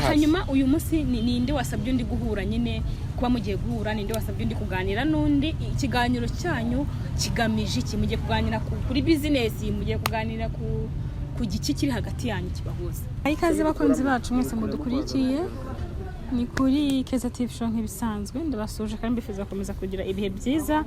hanyuma uyu munsi ninde wasabye undi guhura nyine kuba mugiye guhura, ninde wasabye undi kuganira n'undi, ikiganiro cyanyu kigamije iki? Mugiye kuganira kuri business, mugiye kuganira ku giki kiri hagati yanyu kibahuza? Ikaze bakunzi bacu mwese mudukurikiye, ni kuri Keza TV show nk'ibisanzwe, ndabasuje kandi mbifuza gukomeza kugira ibihe byiza.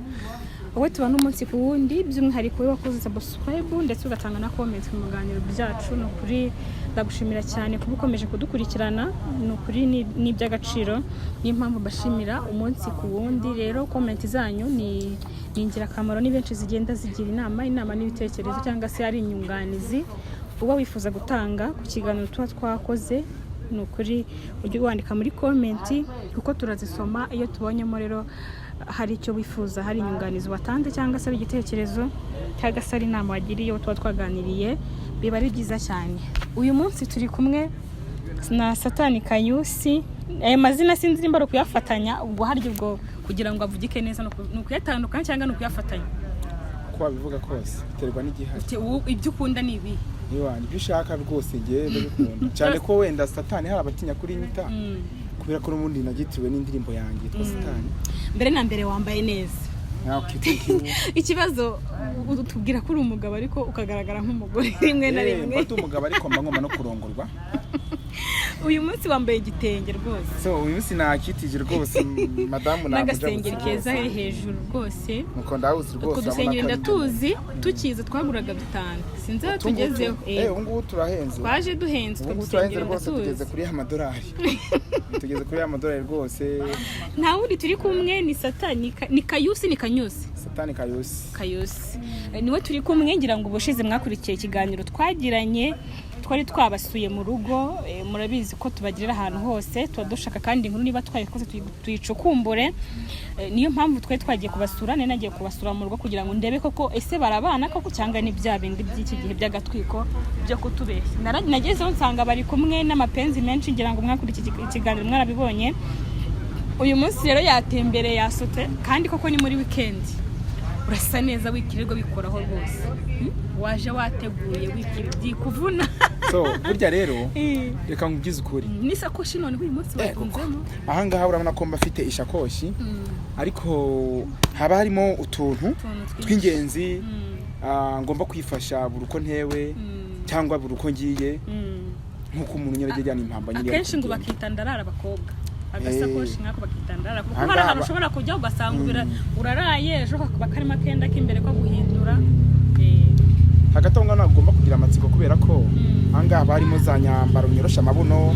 Wowe tuba n'umunsi ku wundi, by'umwihariko we wakoze subscribe ndetse ugatanga na comment mu biganiro byacu, no kuri ndagushimira cyane kuba ukomeje kudukurikirana, no kuri ni by'agaciro, ni impamvu bashimira umunsi ku wundi. Rero comment zanyu ni ingirakamaro, ni benshi zigenda zigira inama n'ibitekerezo cyangwa se ari inyunganizi uba wifuza gutanga ku kiganiro tuba twakoze. Ni ukuri ujye wandika muri comment kuko turazisoma iyo tubonyemo rero hari icyo wifuza, hari inyunganizi watanze cyangwa se igitekerezo cyangwa se inama wagiriye tuba twaganiriye, biba ari byiza cyane. Uyu munsi turi kumwe na Satani Kayusi. Aya mazina sinzi nimba ari kuyafatanya, ubwo haryo ubwo kugira ngo avugike neza no kuyatandukanya cyangwa no kuyafatanya. Ko babivuga kose biterwa n'igihari. Ibyo ukunda ni ibi? Niba ibyo ushaka rwose ngiye ndabikunda cyane ko wenda Satani hari abatinya kuri nyita kubera ko n'ubundi nagitiwe n'indirimbo yanjye yitwa Satani. Mbere na mbere wambaye neza. Ikibazo utubwira ko uri umugabo ariko ukagaragara nk'umugore rimwe na rimwe. Mba umugabo ariko mba ngoma no kurongorwa. Uyu munsi wambaye igitenge rwose. So uyu munsi nakitije rwose madamu na n'agasengeri keza hejuru rwose. Nuko ndawuzi rwose. Kudusengeri ndatuzi tukiza twaguraga bitanu. Sinzi aho tugezeho. Ubu ngubu turahenze. Twaje duhenze kudusengeri ndatuzi. Tugeze kuri $100. Tugeze kuri $100 rwose. Nta wundi turi kumwe ni Satani, ni Kayusi, ni Kanyusi. Satani Kayusi. Niwe turi kumwe, ngira ngo ubushize mwakurikiye ikiganiro twagiranye, twari twabasuye mu rugo. Murabizi ko tubagirira ahantu hose, tuba dushaka kandi inkuru niba twayikoze tuyicukumbure. Niyo mpamvu twagiye kubasura, nagiye kubasura mu rugo kugira ngo ndebe koko ese barabana koko cyangwa ni bya bindi by'iki gihe by'agatwiko byo kutubeshya. Nagezeho nsanga bari kumwe n'amapenzi menshi, ngira ngo mwakurikiye ikiganiro mwarabibonye. Uyu munsi rero yatembereye, yasote kandi koko ni muri weekend. Urasa neza, wikirirwa bikoraho rwose. Waje wateguye wikiri kuvuna. So burya rero reka ngugize ukuri. Ni sakoshi none uyu munsi bakunzemo. Aha ngaha urabona ko mbafite ishakoshi, ariko haba harimo utuntu tw'ingenzi ngomba kwifasha buri uko ntewe cyangwa buri uko ngiye, nkuko umuntu nyine ajyana impamba nyine. Akenshi ngo bakita ndarara abakobwa. Agasakoshi nkako bakitandara kuko hari ahantu ushobora kujya ugasanga uraraye ejo bakarima kenda k'imbere ko guhindura. Hagati aho nagomba kugira amatsiko kubera ko ahangaha haba harimo za nyambaro nyorosha amabuno,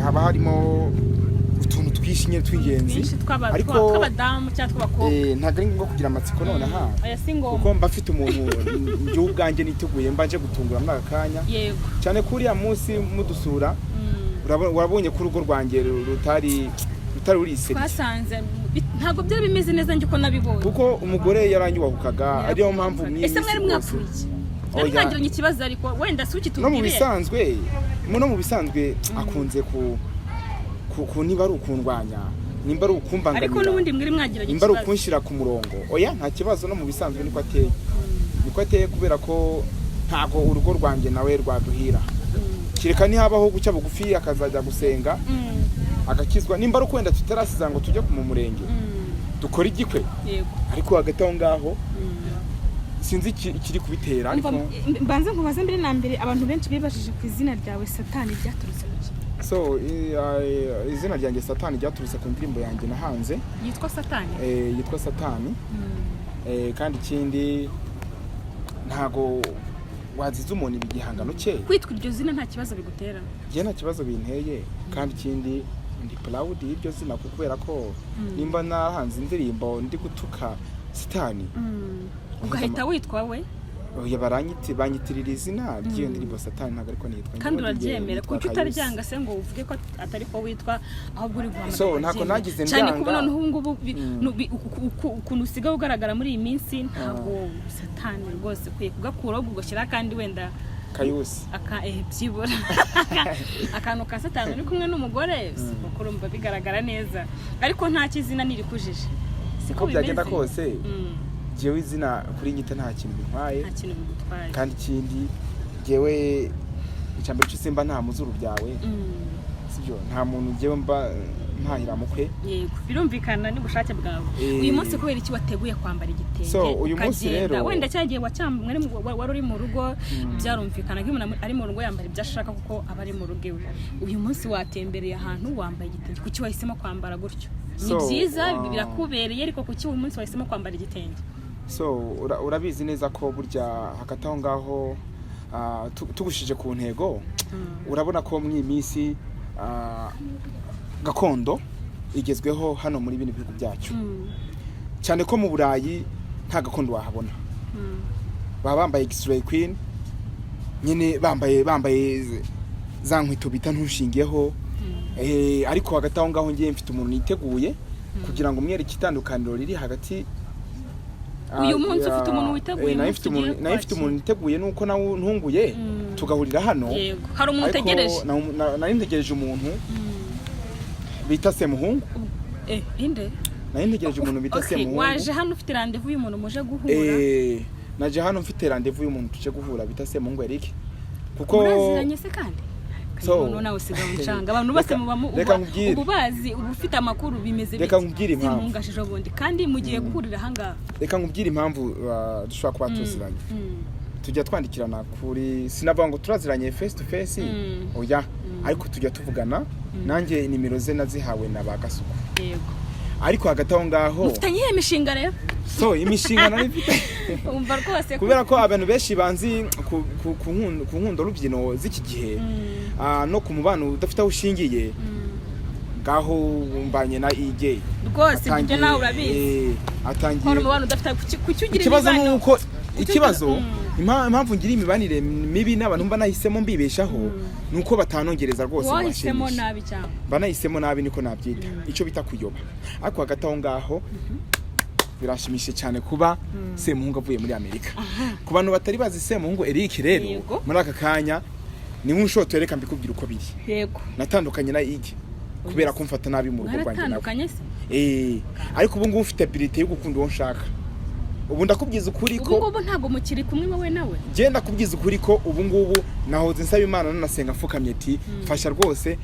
haba harimo utuntu twinshi nyine tw'ingenzi ariko tw'abadamu cyangwa tw'abakobwa. Ntabwo ari ngombwa kugira amatsiko none aha kuko mba afite umuntu njye ubwanjye niteguye mbaje gutungura muri aka kanya cyane kuri ya munsi mudusura. Urabonye ko urugo rwanjye rutari uriseri. Twasanze ntabwo byari bimeze neza njye ko nabibonye kuko umugore yaranyubahukaga, ariyo mpamvu mwisi. Ese mwari mwapfuye? Nagiranye ikibazo ariko wenda suki tubwire. No mu bisanzwe akunze ku niba ari ukundwanya, nimba ari ukumbangamira, ariko n'ubundi mwiri mwagiranye ikibazo, nimba ari ukunshira ku murongo. Oya nta kibazo, no mu bisanzwe niko ateye kubera ko ntago urugo rwanjye nawe rwaduhira. Kireka ni habaho gucya bugufi akazajya gusenga agakizwa, nimba ari kwenda tutarasiza ngo tujye ku murenge dukora igikwe. Ariko hagati aho ngaho sinzi ikiri kubitera. Ariko mbanze nkubaze mbere na mbere, abantu benshi bibashije ku izina ryawe Satani ryaturutse iki? So izina ryanjye Satani ryaturutse ku ndirimbo yanjye nahanze yitwa Satani. Yitwa Satani. Kandi ikindi ntago wazize umuntu igihangano cye. Kwitwa iryo zina nta kibazo bigutera? Ngiye nta kibazo binteye, kandi ikindi ndi proud y'iryo zina kubera ko nimba nahanze indirimbo ndi gutuka Satani ugahita witwa we. Oya banyitirira izina ry'iyo ndirimbo Satani, ntabwo ariko nitwa. Kandi uraryemera kuko utaryanga se ngo uvuge ko atari ko witwa, ahubwo uri guhamagara. So ntako nagize cyane kubona n'ubu ukuntu usigaye ugaragara muri iyi minsi, ntabwo Satani rwose kwiye kugakuraho ugashyira kandi wenda Kayusi byibura akantu ka Satani uri kumwe n'umugore kuko urumva bigaragara neza, ariko nta kizina niri kujije. Siko byagenda kose jewe izina kuri nyita nta kintu bintwaye, kandi ikindi jewe icyambere cy'Isimba nta muzuru byawe. sibyo nta muntu ngewe mba ntahira mukwe. Yego birumvikana n'ubushake bwawe. Uyu munsi kubera iki wateguye kwambara igitenge? So uyu munsi rero wenda cyagiye wacambwe wari uri mu rugo byarumvikana ko umuntu ari mu rugo yambara ibyo ashaka kuko aba ari mu rugo iwe. Uyu munsi watembereye ahantu wambaye igitenge, kuki wahisemo kwambara gutyo? Ni byiza birakubereye, ariko kuki uyu munsi wahisemo kwambara igitenge? So urabizi neza ko burya hagati aho ngaho tugushije ku ntego, urabona ko mu minsi gakondo igezweho hano muri bino bihugu byacu, cyane ko mu Burayi nta gakondo wahabona. Baba bambaye X-ray queen nyine bambaye za nkwito bita ntushingiyeho, ariko hagati aho ngaho ngiye mfite umuntu niteguye kugira ngo mwere ikitandukaniro riri hagati. Uyu munsi ufite umuntu witeguye? Nayo mfite umuntu niteguye nuko nawe ntunguye tugahurira hano. Yego hari umuntu utegereje? Nari ntegereje umuntu bita Semuhungu. Inde? Nari ntegereje umuntu bita Semuhungu. Waje hano ufite rendezvous y'umuntu muje guhura? Naje hano mfite rendezvous y'umuntu tuje guhura bita Semuhungu Eric. Kuko uraziranye se kandi? Umuntu nawe usiga umucanga abantu bose ububazi ubufite amakuru bimeze bite? Reka nkubwire impamvu. Simungashije ubundi kandi mugiye guhurira hanga. Reka nkubwire impamvu dushobora kuba tuziranye. Tujya twandikirana kuri sinavuga ngo turaziranye face to face, oya, ariko tujya tuvugana. Nanjye nimero ze nazihawe na bagasuku. Yego. Ariko hagati aho ngaho mufitanye imishinga rero? So imishinga narifite umva rwose kubera ko abantu benshi banzi ku nkundo rubyino z'iki gihe, no ku mubano udafite aho ushingiye ngaho umbanye na EJ rwose ibyo nawe urabizi. Atangiye ko mubano udafite kucyugira ikibazo nuko ikibazo impamvu ngira imibanire mibi n'abantu mba nahisemo mbibeshaho nuko batanongereza rwose. Wahisemo nabi cyane? Banahisemo nabi niko nabyita, icyo bita kuyoba. Ariko hagati aho ngaho birashimishije cyane kuba Semuhungu avuye muri Amerika. Ku bantu batari bazi Semuhungu Eric rero muri aka kanya ni unshoto reka mbikubwira uko biri. Yego. Natandukanye na Ige kubera ko mfata nabi mu rugo rwanjye nawe. Natandukanye se? Ariko ubu ngubu ufite ability yo gukunda uwo nshaka. Ubu ndakubwiza ukuri ko ubu ntago mukiri kumwe wowe nawe. Genda kubwiza ukuri ko ubu ngubu nahoze nsaba Imana nanasenga mfukamye ati fasha rwose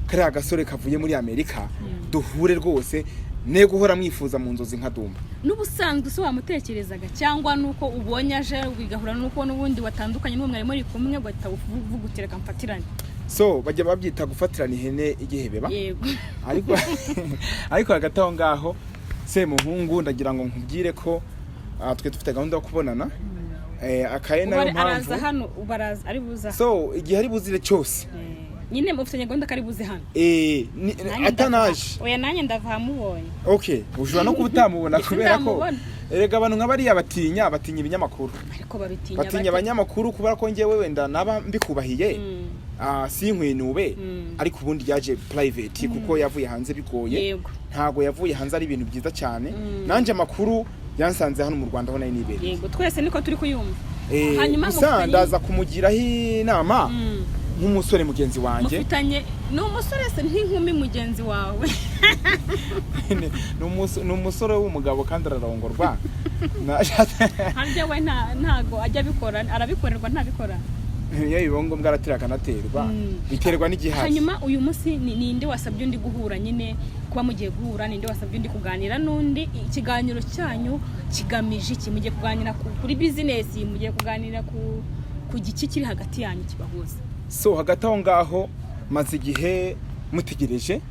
kare agasore kavuye muri Amerika duhure rwose ne guhora mwifuza mu nzozi nka Dumba. N'ubusanzwe so wamutekerezaga cyangwa nuko ubonye aje wigahura nuko nubundi watandukanye n'umwe mwari muri kumwe gatavugutira kamfatiranye? So bajya babyita gufatirana ihene igihebeba. Yego. Ariko hagati aho ngaho Semuhungu ndagira ngo nkubwire ko twe dufite gahunda yo kubonana. Akaye nayo mpamvu araza hano ubaraza ari buza. So igihe ari buzire cyose nyine mufite gahunda kari buze hano? Atanaje. Oya nanjye ndavamubonye. Okay, ushobora no kubutamubona kubera ko erega abantu nk'abariya batinya ibinyamakuru. Ariko batinya abanyamakuru kubera ko ngewe wenda naba mbikubahiye. Sinkwenube ariko ubundi yaje private kuko yavuye hanze bigoye. Ntago yavuye hanze ari ibintu byiza cyane. Nanje amakuru yansanze hano mu Rwanda ho nayo nibere. Yego twese niko turi kuyumva. Hanyuma musandaza kumugiraho inama nk'umusore mugenzi wanjye. Mufitanye n'umusore se nk'inkumi mugenzi wawe? N'umusore w'umugabo kandi ararongorwa. Harya we ntago ajya bikora, arabikorerwa ntabikora. Iyo ibongo mbwaratira kanaterwa biterwa n'igihari. Hanyuma uyu munsi ninde wasabye undi guhura nyine kuba mugiye guhura, ninde wasabye undi kuganira n'undi? Ikiganiro cyanyu kigamije iki? Mugiye kuganira kuri business, mugiye kuganira ku giki kiri hagati yanyu kibahuza? So hagati aho ngaho maze igihe mutegereje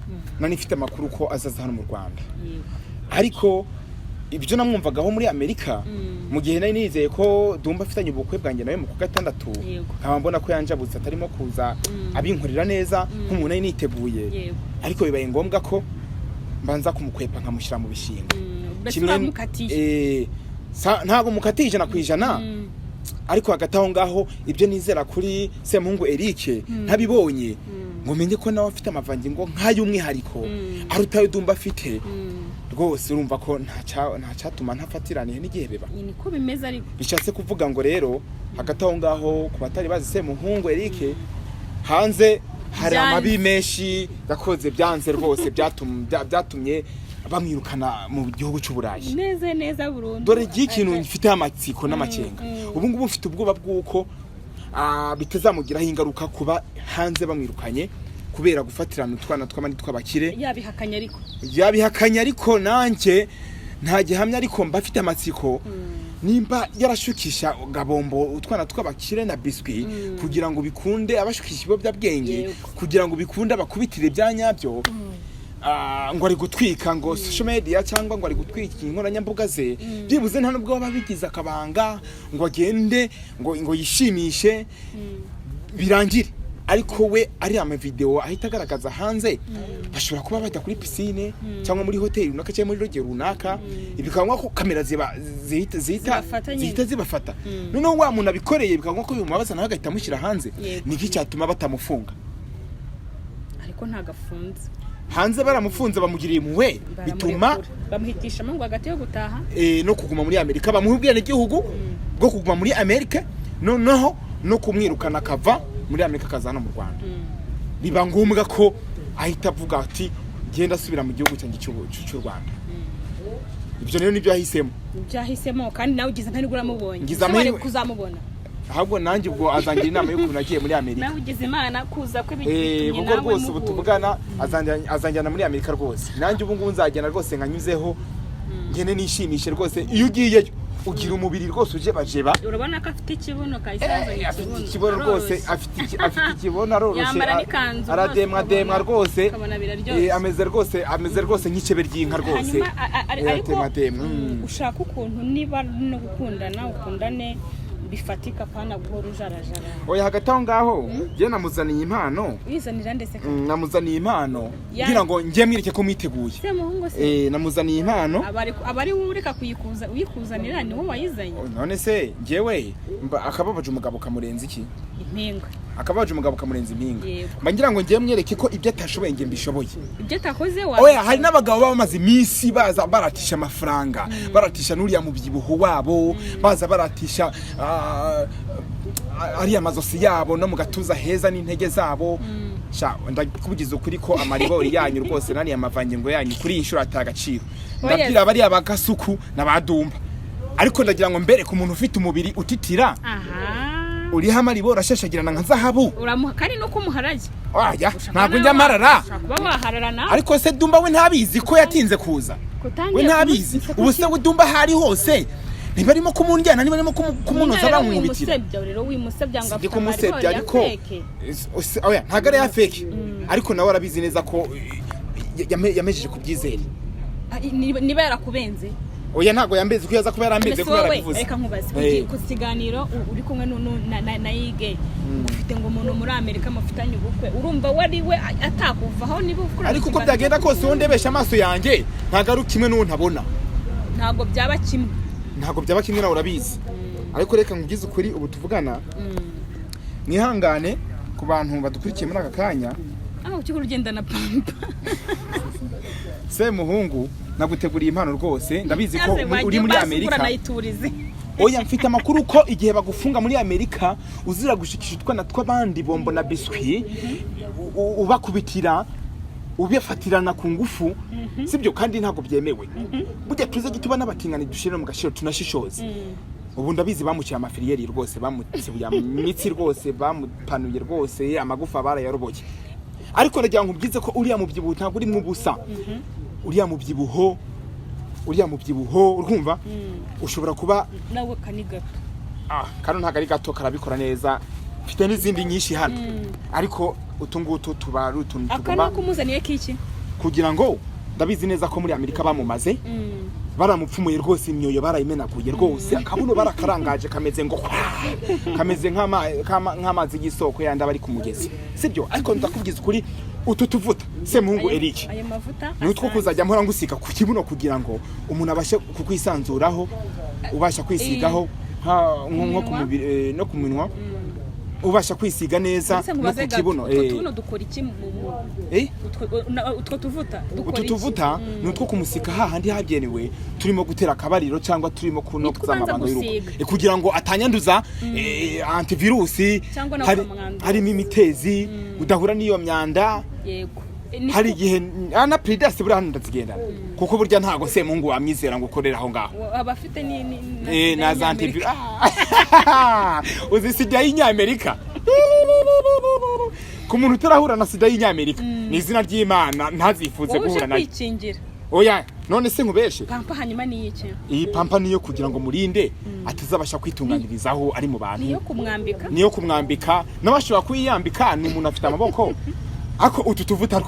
nani mfite amakuru ko azaza hano mu Rwanda. Ariko ibyo namwumvagaho muri Amerika mu gihe nari nizeye ko Dumba afitanye ubukwe bwanjye nawe mu kwa gatandatu, nkaba mbona ko yanjabutse atarimo kuza abinkorera neza nk'umuntu nari niteguye. Ariko bibaye ngombwa ko mbanza kumukwepa nkamushyira mu bishinga. Ntago mukatije na kwijana. Ariko hagati aho ngaho ibyo nizera kuri Semuhungu Eric ntabibonye ngo menye ko nawe afite amavangingo nk'ay'umwihariko arutayo Dumba afite. Rwose urumva ko nta cyatuma ntafatiraniye n'igihebeba. Niko bimeze ariko bishatse kuvuga ngo rero hagati aho ngaho ku batari bazi Semuhungu Eric hanze hari amabi menshi yakoze byanze rwose byatumye bamwirukana mu gihugu cy'u Burayi. Neza burundu. Dore ikintu ngifite amatsiko n'amakenga. Ubu ngubu mfite ubwoba bw'uko bitazamugiraho ingaruka kuba hanze bamwirukanye kubera gufatirana utwana tw'abandi tw'abakire yabihakanya ariko nanjye nta gihamya ariko mba afite amatsiko nimba yarashukisha gabombo utwana tw'abakire na biswi kugira ngo bikunde abashukisha ibiyobyabwenge kugira ngo bikunde abakubitire bya nyabyo ngo ari gutwika ngo social media cyangwa ngo ari gutwika inkoranyambuga ze byibuze nta nubwo baba bigize akabanga ngo agende ngo yishimishe birangire ariko we ari ama video ahita agaragaza hanze bashobora kuba bajya kuri piscine cyangwa muri hoteli runaka cyangwa muri roge runaka ibikangwa ko kamera zihita zibafata noneho wa muntu abikoreye bikangwa ko bimubabaza nawe agahita amushyira hanze niki cyatuma batamufunga ariko ntagafunze hanze baramufunze bamugiriye impuhwe bituma bamuhitisha ngo hagati yo gutaha no kuguma muri Amerika bamuhubwira n'igihugu bwo kuguma muri Amerika noneho no kumwirukana akava muri Amerika kazana mu Rwanda biba ngombwa ko ahita avuga ati genda asubira mu gihugu cyanjye cy'u Rwanda ibyo rero nibyo yahisemo kandi nawe ugize ntari guramubonye ngize kuzamubona ahubwo nanjye ubwo azangira inama y'ukuntu agiye muri Amerika nawe ugize imana kuza kwibigiye nawe rwose ubu tuvugana azanjyana muri Amerika rwose nanjye ubu ngubu nzagenda rwose nkanyuzeho ngene nishimishe rwose iyo ugiyeyo ugira umubiri rwose ujebajeba urabona ko afite ikibuno kayisanze ikibuno rwose afite ikibuno aroroshe arademwa rwose ameze rwose nk'icebe ry'inka rwose ariko ushaka ukuntu niba no gukundana ukundane bifatika pana guhora ujarajara oya hagati aho ngaho je namuzaniye impano wizanira ndetse namuzaniye impano kugira ngo ngiye mwirike ko mwiteguye se muhungu se namuzaniye impano abari ureka uyikuzanira ni wowe wayizanye none se ngewe akababaje umugabo kamurenza iki impinga akababaje umugabo kamurenza impinga mba ngira ngo ngiye mwereke ko ibyo atashoboye nge mbishoboye ibyo takoze oya hari n'abagabo bamaze iminsi baza baratisha amafaranga baratisha n'uriya mubyibuho wabo baza baratisha ari amazosi yabo no mu gatuza heza n'intege zabo ndakubugize ukuri ko amaribori yanyu rwose nani amavangingo yanyu kuri inshuro atagaciro ndabwira bari abagasuku nabadumba ariko ndagira ngo mbere ku muntu ufite umubiri utitira uri hamaribora ashashagirana nka zahabu kari no kumuharaje oya ntabwo njya marara kuba wahararana ariko se Dumba we ntabizi ko yatinze kuza we ntabizi ubu se Dumba hari hose ntibarimo kumunjyana nibarimo kumunoza bamwubitira rero wimusebya ngo afite amaribori ariko oya ntago ari ya fake ariko nawe arabizi neza ko yamejeje kubyizera niba yarakubenze oya ntago yambeze ko yaza kuba yarameze ko yarabivuze reka nkubaze ku kiganiro uri kumwe na Yige ufite ngo umuntu muri Amerika mufitanye ubukwe urumva wari we atakuvaho niba ukora ariko uko byagenda kose wondebesha amaso yanjye ntago ari kimwe n'uwo ntabona ntago byaba kimwe nawe urabizi ariko reka ngugize ukuri ubu tuvugana mwihangane ku bantu badukurikiye muri aka kanya ukiko rugenda na pampa se muhungu naguteguriye impano rwose ndabizi ko uri muri Amerika oya mfite amakuru ko igihe bagufunga muri Amerika uzira gushikisha utwana tw'abandi bombo na biswi ubakubitira ubifatirana ku ngufu sibyo kandi ntago byemewe burya tuze gituba n'abatingani dushire mu gashiro tunashishoze ubu ndabizi bamuciye amafiliyeri rwose bamutsibuye imitsi rwose bamupanuye rwose amagufa barayaroboye ariko ndagira ngo ubwize ko uriya mubyibuho ntago uri mu busa uriya mubyibuho urumva ushobora kuba nawe kanigato kano ntago ari gato karabikora neza mfite n'izindi nyinshi hano ariko utungutu tuba ari utuntu tuguma akana kumuzaniye kiki kugira ngo ndabizi neza ko muri Amerika bamumaze baramupfumuye rwose imyoyo barayimenaguye rwose akabuno barakarangaje kameze ngo kameze nk'amazi y'isoko yanda bari ku mugezi sibyo ariko ndakubwiza ukuri utu tuvuta se muhungu Eric ayo mavuta nutwo kuzajya mpora ngusika ku kibuno kugira ngo umuntu abashe kukwisanzuraho ubasha kwisigaho nko ku mubiri no ku minwa ubasha kwisiga neza no ku kibuno tuno dukora iki utwo tuvuta nutwo kumusika hahandi habyenewe turimo gutera akabariro cyangwa turimo kuno kuzamabanga y'urugo kugira ngo atanyanduza antivirusi harimo imitezi udahura n'iyo myanda yego hari igihe na Pridas buri hano ndazigendana kuko burya ntago se mungu wamwizera ngo ukorera aho ngaho abafite na za antivirusi uzisigaye y'Amerika ku muntu utarahura na sida y'inyamerika ni izina ry'Imana ntazifuze guhura nayo kwikingira oya none se nkubeshe pampa hanyuma ni iki iyi pampa niyo kugira ngo murinde atazabasha kwitunganirizaho ari mu bantu niyo kumwambika n'abashobora kuyiyambika ni umuntu afite amaboko ako utu tuvuta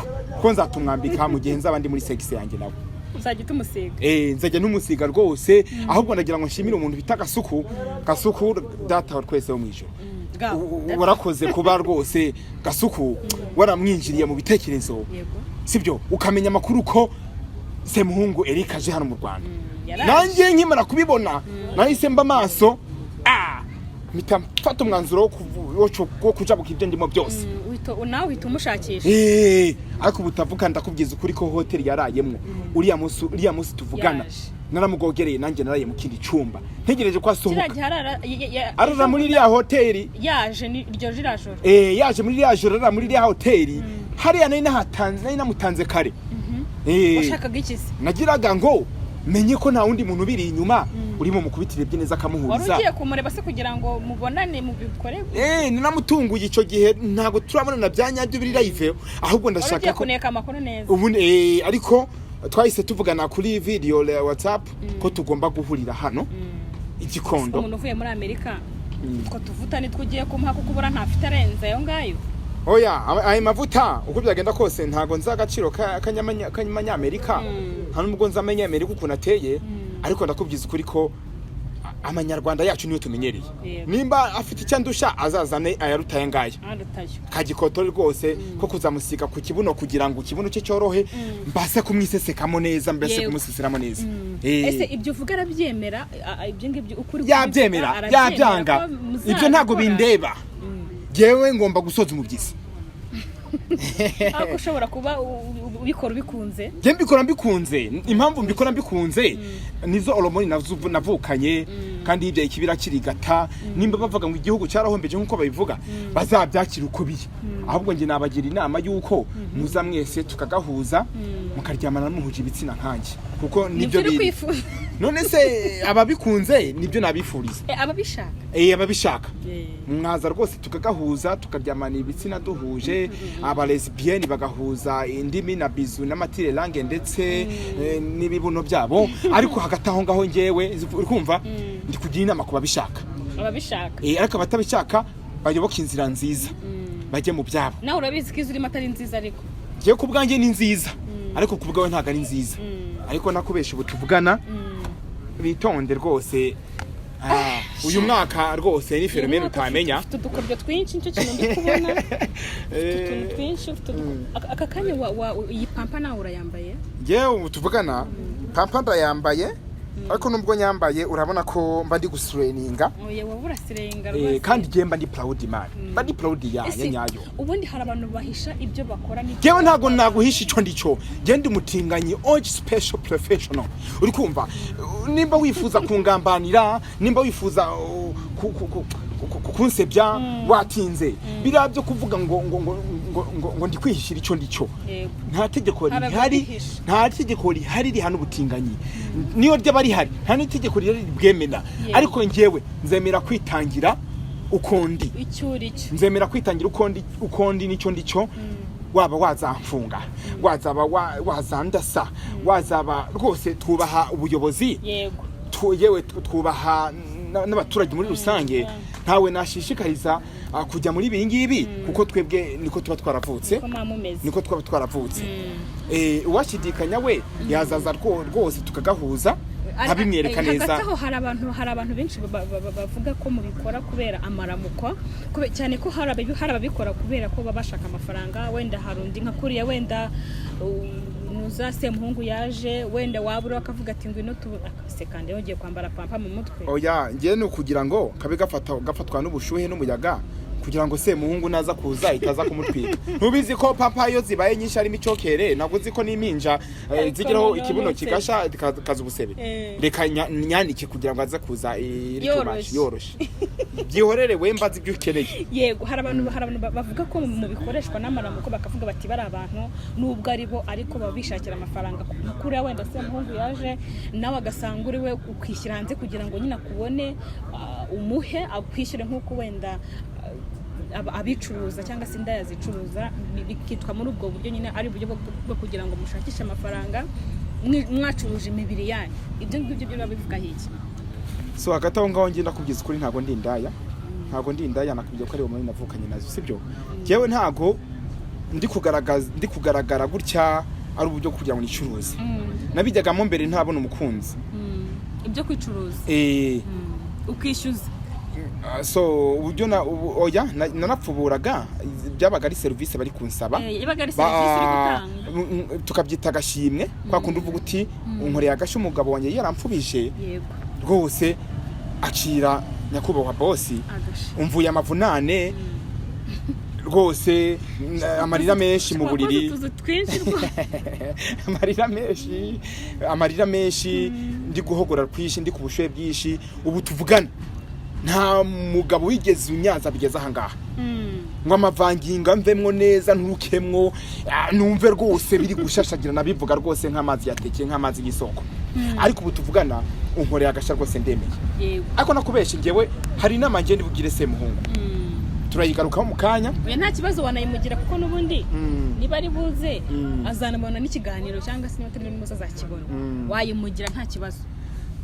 ko nzatumwambika mu gihe nzaba ndi muri sex yanjye nawe uzajya tumusiga nzajya numusiga rwose ahubwo ndagira ngo nshimire umuntu bita Gasuku data wa twese wo mwijoro warakoze kuba rwose Gasuku waramwinjiriye mu bitekerezo sibyo ukamenya amakuru ko Semuhungu Eric aje hano mu Rwanda nanjye nkimara kubibona nahise mba maso mfata umwanzuro wo kuja bukibyo ndimo byose nawe uhita umushakisha ariko butavuga ndakubwiza ukuri ko hotel yarayemwo uriya musi tuvugana naramugogereye nanjye naraye mu kindi cyumba ntegereje ko asohoka arara muri iriya hoteli yaje iryo jirajoro yaje muri iriya joro arara muri iriya hoteli hariya nari namutanze kare washakaga iki se nagiraga ngo menye ko nta wundi muntu biri inyuma urimo mukubitire bye neza kamuhuriza wari ugiye kumureba se kugira ngo mubonane mu bikore ninamutunguye ico gihe ntago turabonana byanyabyo biri live ahubwo ndashaka ko kuneka amakuru neza ubu ariko twahise tuvugana kuri video WhatsApp ko tugomba guhurira hano igikondo umuntu uvuye muri Amerika ko tuvutane twagiye kumpa kuko ubura ntafite arenze ayo ngayo oya ayi mavuta uko byagenda kose ntago nza agaciro kanyamanya Amerika hano ubwo nzamenya Amerika ukuntu ateye ariko ndakubwiza ukuri ko amanyarwanda yacu niyo tumenyereye nimba afite icyandusha azazane ayarutaye ngayo kagikotori rwose ko kuzamusiga ku kibuno kugira ngo kibuno cye cyorohe mbase kumwisesekamo neza mbese kumusisiramo neza ese ibyo uvuga arabyemera ibyo ngibyo ukuri yabyemera yabyanga ibyo ntago bindeba jewe ngomba gusoza umubyizi ako ushobora kuba ubikora bikunze je mbikora mbikunze impamvu mbikora mbikunze nizo hormone navukanye kandi ibyo ikibira kirigata nimba bavuga ngo igihugu cyarahombeje nkuko babivuga bazabyakira uko biri ahubwo nge nabagira inama yuko muza mwese tukagahuza mukaryamana n'umuhuje ibitsina nkanje kuko nibyo biri none se ababikunze nibyo nabifuriza ababishaka mwaza rwose tukagahuza tukaryamana ibitsina duhuje aba lesbienne bagahuza indimi na bizu n'amatire langue ndetse n'ibibuno byabo ariko hagati aho ngaho ngewe urumva ndi kugira inama ku babishaka ariko abatabishaka bayoboka inzira nziza bajye mu byabo nawe urabizi ko izurimo atari nziza ariko ngiye ku bwanjye ni nziza ariko ku bwawe ntago ari nziza ariko nakubesha ubu tuvugana bitonde rwose uyu mwaka rwose ni fenomene utamenya ufite udukoryo twinshi nicyo kintu ndi kubona utuntu twinshi aka kanya iyi pampa nawe urayambaye ngewe ubu tuvugana pampa ndayambaye ariko nubwo nyambaye urabona ko mba ndi gusireninga kandi ngiye mba ndi proud man mba ndi proud yanjye nyayo ubundi hari abantu bahisha ibyo bakora ngewe ntago naguhisha icyo ndico ngewe ndi mutinganyi all special professional uri kumva nimba wifuza kungambanira nimba wifuza kunsebya watinze birabyo kuvuga ngo ndi kwihishira icyo ndico nta tegeko rihari rihana ubutinganyi niyo ryaba rihari nta n'itegeko rihari bwemena ariko ngewe nzemera kwitangira ukondi nzemera kwitangira ukondi nicyo ndico waba wazamfunga wazaba wazandasa wazaba rwose twubaha ubuyobozi yewe twubaha n'abaturage muri rusange ntawe nashishikariza kujya muri ibi ngibi kuko twebwe niko tuba twaravutse uwashidikanya we yazaza rwose tukagahuza abimwereka neza hagati aho hari abantu benshi bavuga ko mubikora kubera amaramuko cyane ko hari ababikora kubera ko baba bashaka amafaranga wenda hari undi nka kuriya wenda nuza Semuhungu yaje wenda wabura akavuga ati ngwino tusekande yongeye kwambara pampa mu mutwe oya ngiye no kugira ngo kabe gafatwa n'ubushuhe n'umuyaga kugira ngo Semuhungu naza kuza itaza kumutwika ntubizi ko pampa yo zibaye nyinshi ari micokere ntabwo ziko n'iminja zigiraho ikibuno kigasha kaza ubusebe reka nyanike kugira ngo aze kuza yoroshe byihorere wembaza ibyo ukeneye yego hari abantu bavuga ko mu bikoreshwa n'amaramuko bakavuga bati bari abantu nubwo ari bo ariko babishakira amafaranga kuri wenda Semuhungu yaje nawe agasanga uri we ukishyira hanze kugira ngo nyine akubone umuhe akwishyure nk'uko wenda abicuruza cyangwa se indaya zicuruza bikitwa muri ubwo buryo nyine ari uburyo bwo kugira ngo mushakishe amafaranga mwacuruje imibiri yanyu. Ibyo ngibyo byo bivuga iki? So hagati aho ngaho ngenda kubwiza ukuri ntago ndi indaya nakubwiye ko ari umuntu navukanye nazo sibyo. Jewe ntago ndi kugaragara gutya ari uburyo kugira ngo nicuruze. Nabijyagamo mbere ntabona umukunzi. Ibyo kwicuruza ukishyuza. So uburyo oya narapfuburaga byabaga ari service bari kunsaba. Yabaga ari service uri gutanga. Tukabyita agashimwe kwa kundi uvuga uti unkoreye agasho umugabo wanjye yarampfubije. Yego. Rwose acira nyakubahwa bosi umvuye amavunane rwose amarira menshi mu buriri. amarira menshi ndi guhogora kwishi ndi kubushuye bwishi. Ubu tuvugana nta mugabo wigeze unyaza bigeze aha ngaha ngo amavanginga mvemwo neza nturukemwo numve rwose biri gushashagira nabivuga rwose nk'amazi yatekeye nk'amazi y'isoko. Ariko ubu tuvugana unkoreye agasha rwose ndemeye. Ariko nakubeshe ngewe hari inama ngende bugire Semuhungu turayigarukaho mu kanya. Oya nta kibazo wanayimugira kuko nubundi niba ari buze azanabona n'ikiganiro cyangwa se n'abatari n'umusa zakibona wayimugira nta kibazo.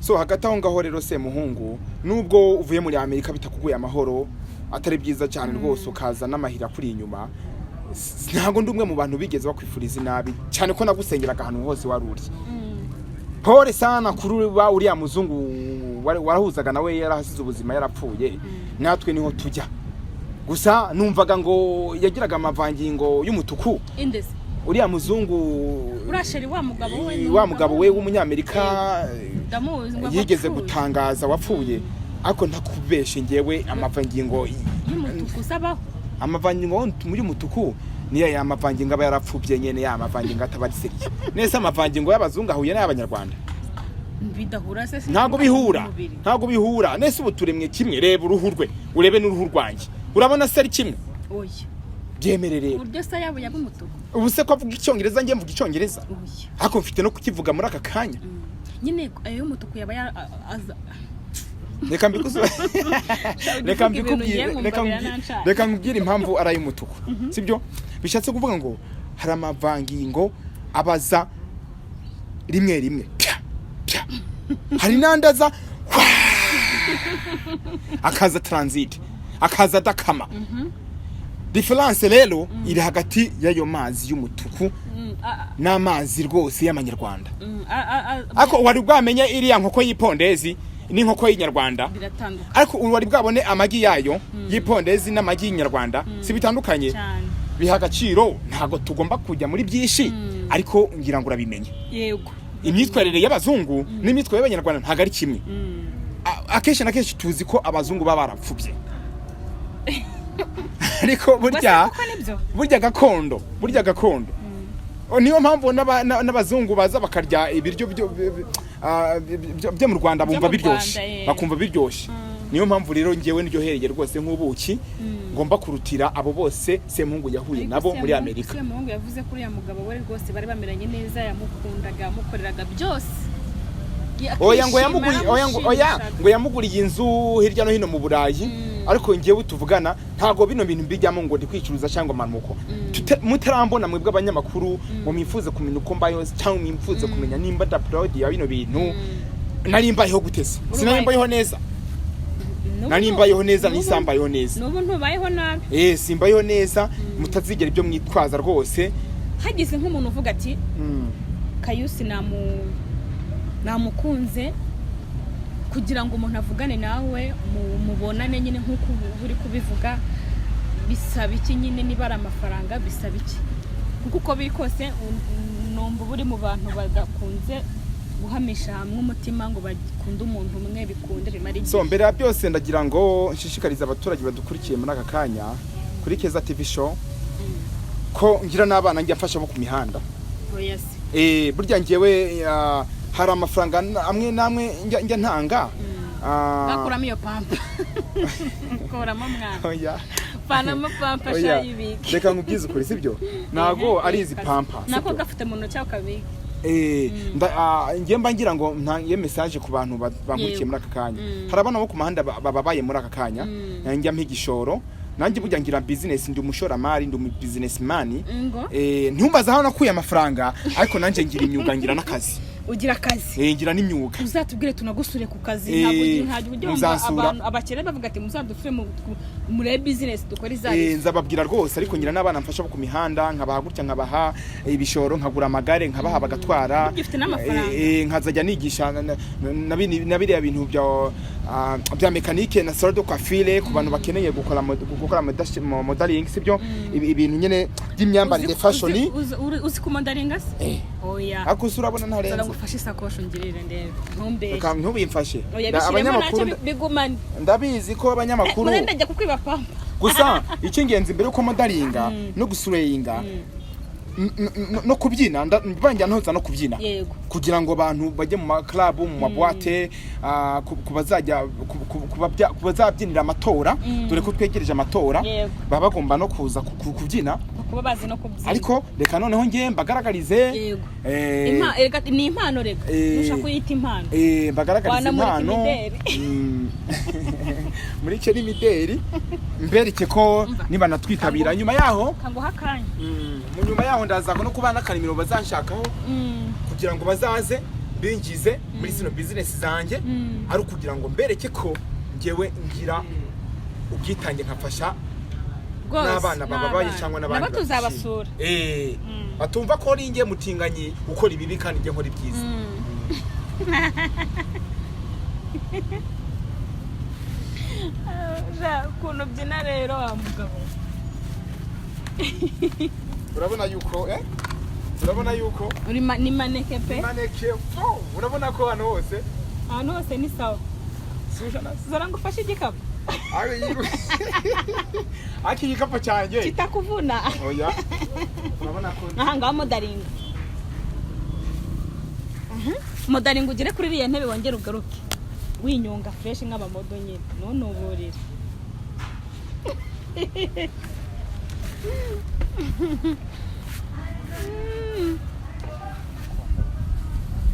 So hagati aho ngaho rero Semuhungu nubwo uvuye muri Amerika bitakuguye amahoro atari byiza cyane rwose ukaza n'amahira kuri inyuma, ntago ndumwe mu bantu bigeze bakwifuriza nabi cyane ko nagusengeraga ahantu hose waruri. Pole sana kuri ba uriya muzungu warahuzaga nawe yarahasize ubuzima yarapfuye. Natwe niho tujya gusa numvaga ngo yagiraga amavangingo y'umutuku. Indese uriya muzungu urasheri wa mugabo we w'umunyamerika yigeze gutangaza wapfuye. Ako ntakubeshe ngewe amavangingo y'umutuku sabaho amavangingo muri mutuku niya ya amavangingo aba yarapfubye nyene ya amavangingo atabariseke neza. Amavangingo y'abazungu ahuye n'abanyarwanda bidahura se ntago bihura nese. Ubu turemwe kimwe, reba uruhu rwe urebe n'uruhu rwanjye urabona se ari kimwe. Oya byemerere uburyo se yabo y'umutuku. Ubu se ko avuga icyongereza ngiye mvuga icyongereza ariko mfite no kukivuga muri aka kanya nyine. Ayo y'umutuku yaba reka nkubwire impamvu ari ay'umutuku sibyo. Bishatse kuvuga ngo hari amavangingo abaza rimwe hari nandaza akaza transit akaza dakama. Difference rero iri hagati y'ayo mazi y'umutuku n'amazi rwose y'amanyarwanda. Ako wari bwamenye iriya nkoko y'ipondezi n'inkoko y'inyarwanda ariko wari bwabone amagi yayo y'ipondezi n'amagi y'inyarwanda si bitandukanye. Biha agaciro ntago tugomba kujya muri byinshi ariko ngira ngo urabimenye. Yego imyitwarire y'abazungu n'imyitwarire y'abanyarwanda ntago ari kimwe. Akenshi na kenshi tuzi ko abazungu baba barapfubye ariko burya gakondo niyo mpamvu n'abazungu baza bakarya ibiryo byo mu Rwanda bumva biryoshye bakumva biryoshye. Niyo mpamvu rero ngewe ndyohereye rwose nk'ubuki ngomba kurutira abo bose Semuhungu yahuye nabo muri Amerika. Semuhungu yavuze kuri ya mugabo we rwose bari bameranye neza yamukundaga yamukoreraga byose. ngo yamuguriye inzu hirya no hino mu Burayi. Ariko ngewe tuvugana ntago bino bintu mbijyamo ngo ndi kwicuruza cyangwa manuko. Mutarambona mwebwe abanyamakuru ngo mwifuze kumenya uko mbayo cyangwa mwifuze kumenya nimba upload ya bino bintu nari mbayeho gutese. Sinari mbayeho neza. Nari mbayeho neza nisambayeho neza. Nubu ntubayeho nabi. Simbayeho neza mutazigera ibyo mwitwaza rwose. Hagize nk'umuntu uvuga ati Kayusi namukunze kugira ngo umuntu avugane nawe mubonane nyine nk'uko uri kubivuga bisaba iki nyine niba ari amafaranga bisaba iki kuko uko biri kose numva buri mu bantu bagakunze guhamisha hamwe umutima ngo bakunde umuntu umwe bikunde bimara igihe. So mbere ya byose ndagira ngo nshishikariza abaturage badukurikiye muri aka kanya kuri Keza TV show ko ngira n'abana njya mfasha bo ku mihanda. Yes. Burya ngewe hari amafaranga amwe namwe njya ntanga bakuramo iyo pampa kuramo mwana oya panama pampa shayibike. Reka nkubwize ukuri sibyo nago ari izi pampa nako gafite mu ntoki ukabika. Ngiye mba ngira ngo ntangiye message ku bantu bankurikiye muri aka kanya. Hari abana bo ku mahanda babaye muri aka kanya njya mpigishoro nanjye burya ngira business, ndi umushoramari, ndi umu businessman. ngo Ntumbaza aho nakuye amafaranga, ariko nanjye ngira imyuga, ngira n'akazi. ugira akazi Ngira n'imyuga. uzatubwire tunagusure ku kazi, ntabwo ujya abantu abakire bavuga ati muzadufire muri business dukora izari. Nzababwira rwose, ariko ngira n'abana mfasha ku mihanda, nkabaha gutya, nkabaha ibishoro, nkagura amagare, nkabaha bagatwara. Gifite n'amafaranga. Nkazajya nigisha na biriya bintu bya mekanike na salon de coiffure ku bantu bakeneye gukora modeling, sibyo ibintu nyene by'imyambarire fashion. uzi ku modeling se? Oya. Akusi urabona ntarenze. Ngufashe isakoshi ngirire ndebe. Ntumbe. Ntubimfashe. Abanyamakuru bigumane. Ndabizi ko abanyamakuru. Murenda njya kukwiba pamba. Gusa icy'ingenzi mbere uko modelinga no gusureyinga no kubyina, banjya ntoza no kubyina kugira ngo abantu bajye mu club, mu maboite, kubazabyinira amatora, dore ko twegereje amatora, baba bagomba no kuza kubyina, kuba bazi no kubyina. Ariko reka noneho ngiye mbagaragarize ni impano rega, ushaka kuyita impano, mbagaragarize impano muri cyo n'imideri, mbereke ko niba natwitabira. Nyuma yaho kanguha kanya, nyuma yaho ndaza no kubana kanimiro bazanshakaho kugira ngo bazaze bingize muri zino business zanjye, ari kugira ngo mbereke ko ngewe ngira ubwitange, nkafasha n'abana bababaye cyangwa n'abandi batuzabasura, batumva ko ari nge mutinganyi ukora ibibi kandi nge nkora ibyiza. Kuntu byina rero wa mugabo. Urabona yuko uri ni maneke pe, urabona ko hano hose ni sawa. Zara ngufashe igikapu. Aki igikapu cyanjye kitakuvuna. Oya, urabona ko ngaho modeling. Modeling ugire kuri iriya ntebe wongera ugaruke winyonga fresh nk'abamodo nyine, none uburire.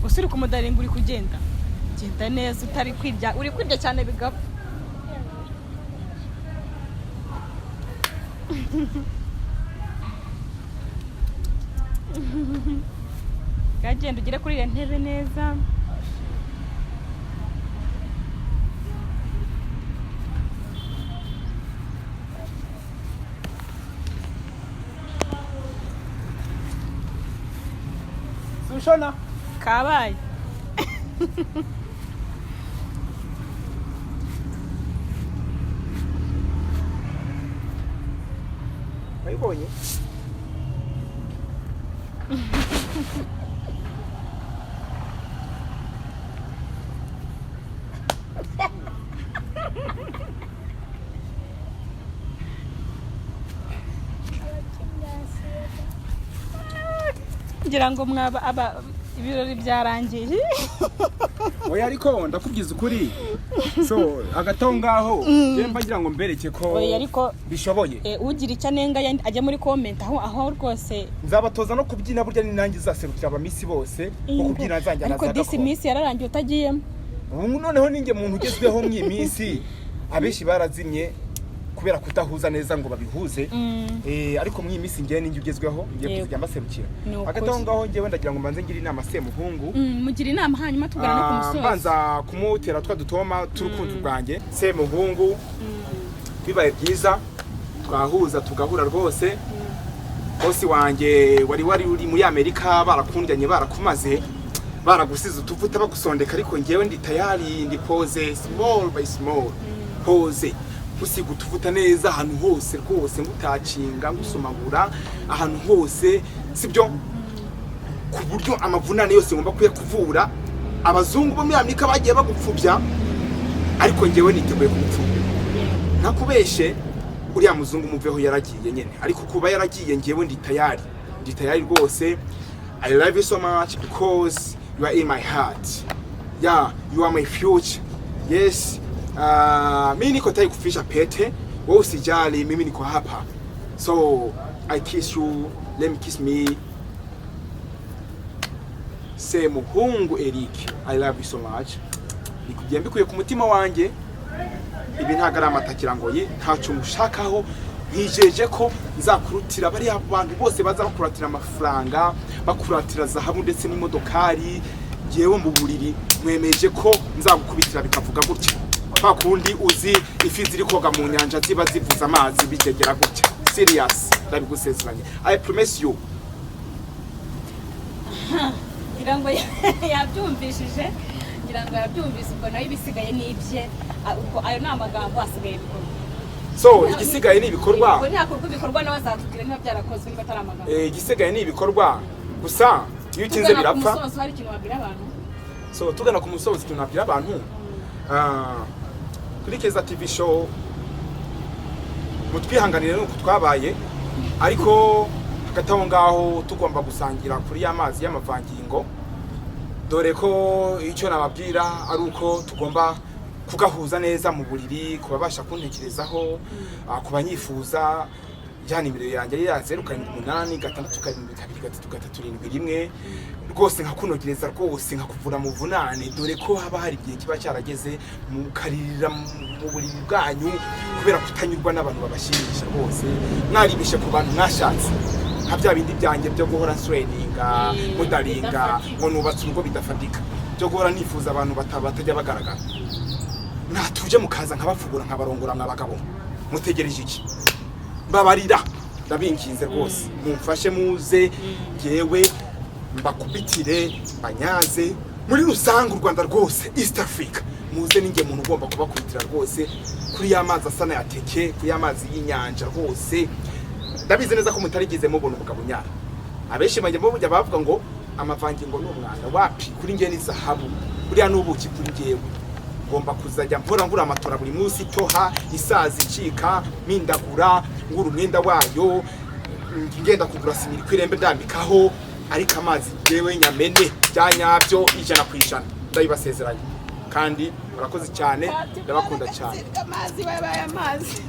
Usiri ku modeling uri kugenda genda neza, utari kwirya, uri kwirya cyane bigapfa. Gagenda ugire kuri iyo ntebe neza. Sushona kabaye. Bayibonye? Ngira ngo mwaba ibirori byarangiye. Oya, ariko ndakubwiza ukuri. So agatongaho yemba ngira ngo mbereke ko oya, ariko bishoboye. Ugira icyo nenga ajya muri comment aho rwose nzabatoza no kubyina, burya ni nanjye zaserukira abamisi bose ko kubyina zanjye nazaga. Ariko this miss yararangiye utagiyemo. Noneho ninge muntu ugezweho mu minsi, abeshi barazimye kubera kutahuza neza ngo babihuze. Ariko mu minsi ngiye ninge ugezweho, ngiye kujya mbaserukira. Agatongaho ngiye wenda ngira ngo mbanze ngira inama Semuhungu. Mugira inama hanyuma tugana no kumusoza. Mbanza kumutera dutoma turukundu rwanjye Semuhungu. Bibaye byiza twahuza tugahura rwose. Bosi wanjye wari uri muri Amerika, barakundanye barakumaze, baragusize utuvuta bagusondeka, ariko ngewe ndi tayari, ndi pose small by small. Pose usiga utuvuta neza ahantu hose rwose, ngutacinga ngusomagura ahantu hose, sibyo ku buryo amavunane yose ngomba kuyakuvura. Abazungu bo muri Amerika bagiye bagupfubya, ariko ngewe niteguye kumupfubya. Nakubeshe uriya muzungu muveho yaragiye nyene, ariko kuba yaragiye ngewe ndi tayari rwose. I love you so much because you are in my heart. Yeah, you are my future. Yes. Mimi niko tayari kufisha pete, wewe usijali, mimi niko hapa. So I kiss you, let me kiss me. Semuhungu Eric, I love you so much. Nikujya mbikuye ku mutima wanjye, ibi ntago ari amatakira ngo ye ntacyo mushakaho, ntijeje ko nzakurutira bariya bantu bose baza bakuratira amafaranga, bakuratira zahabu ndetse n'imodokari, yewe mu buriri mwemeje ko nzagukubitira bikavuga gutya, kwa kundi uzi ifi ziri koga mu nyanja ziba zivuza amazi bigegera gutya. Serious, ndabigusezeranye, I promise you. ngira ngo yabyumvishije, ngira ngo yabyumvise, ubwo nayo ibisigaye n'ibye, ubwo ayo ni amagambo asigaye bikorwa. So igisigaye ni ibikorwa, ubwo ntakorwa ibikorwa nawe azatubwira niba byarakozwe niba atari amagambo. igisigaye ni ibikorwa gusa, iyo ukinze birapfa. Umusozo hari ikintu wabwira abantu. So tugana ku musozo ikintu nabwira abantu, kuri Keza TV show mutwihanganire nuko twabaye, ariko hagati aho ngaho tugomba gusangira kuri y'amazi y'amavangingo, dore ko icyo nababwira ari uko tugomba kugahuza neza mu buriri, kubabasha kuntekerezaho, kubanyifuza jyana imbere yanjye ya 0786722331 rwose nkakunogereza rwose nkakuvura mu vunane, dore ko haba hari igihe kiba cyarageze mukaririra mu buriri bwanyu kubera kutanyurwa n'abantu babashimisha rwose, mwaribishe ku bantu mwashatse nka bya bindi byanjye byo guhora nsweninga mudaringa ngo nubatse urugo bidafatika, byo guhora nifuza abantu batajya bagaragara. Natuje mukaza nkabafugura nkabarongora mwabagabo, mutegereje iki? Babarira ndabinkinze rwose, mumfashe muze yewe mbakubitire banyaze muri rusange u Rwanda rwose, East Africa muze ninge muntu ugomba kubakubitira rwose kuri y'amazi asana yateke, kuri y'amazi y'inyanja rwose. Ndabizi neza ko mutarigeze mubona ubugabo nyara, abenshi bajya bujya bavuga ngo amavangingo n'umwanda, wapi kuri nge ni zahabu, buriya n'ubuki kuri ngewe. Ngomba kuzajya mpora ngura amatora buri munsi, toha isazi icika mindagura ngura umwenda wayo, ngenda kugura simiri kwirembe ndambikaho, ariko amazi yewe nyamene byanyabyo 100%. Ndabibasezeranye kandi murakoze cyane, ndabakunda cyane. Amazi babaye amazi.